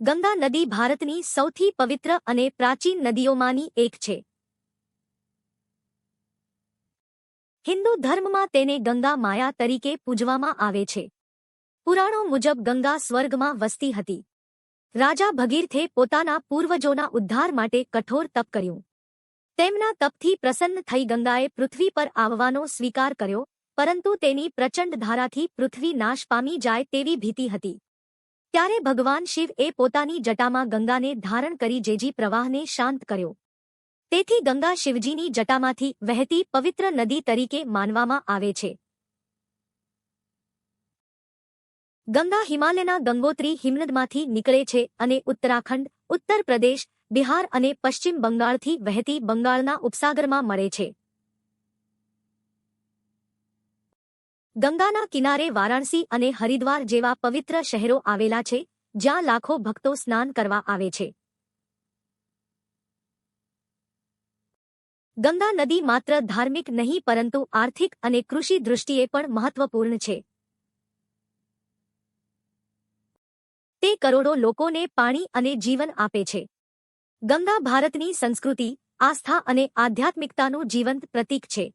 ગંગા નદી ભારતની સૌથી પવિત્ર અને પ્રાચીન નદીઓમાંની એક છે. હિન્દુ ધર્મમાં તેને ગંગા માયા તરીકે પૂજવામાં આવે છે. પુરાણો મુજબ ગંગા સ્વર્ગમાં વસતી હતી. રાજા ભગીરથે પોતાના પૂર્વજોના ઉદ્ધાર માટે કઠોર તપ કર્યું. તેમના તપથી પ્રસન્ન થઈ ગંગાએ પૃથ્વી પર આવવાનો સ્વીકાર કર્યો, પરંતુ તેની પ્રચંડ ધારાથી પૃથ્વી નાશ પામી જાય તેવી ભીતિ હતી. ત્યારે ભગવાન શિવએ પોતાની જટામાં ગંગાને ધારણ કરી જેજી પ્રવાહને શાંત કર્યો. તેથી ગંગા શિવજીની જટામાંથી વહેતી પવિત્ર નદી તરીકે માનવામાં આવે છે. ગંગા હિમાલયના ગંગોત્રી હિમનદમાંથી નીકળે છે અને ઉત્તરાખંડ, ઉત્તર પ્રદેશ, બિહાર અને પશ્ચિમ બંગાળથી વહેતી બંગાળના ઉપસાગરમાં મળે છે. ગંગાના કિનારે વારાણસી અને હરિદ્વાર જેવા પવિત્ર શહેરો આવેલા છે, જ્યાં લાખો ભક્તો સ્નાન કરવા આવે છે. ગંગા નદી માત્ર ધાર્મિક નહીં પરંતુ આર્થિક અને કૃષિ દૃષ્ટિએ પણ મહત્વપૂર્ણ છે. તે કરોડો લોકોને પાણી અને જીવન આપે છે. ગંગા ભારતની સંસ્કૃતિ, આસ્થા અને આધ્યાત્મિકતાનું જીવંત પ્રતીક છે.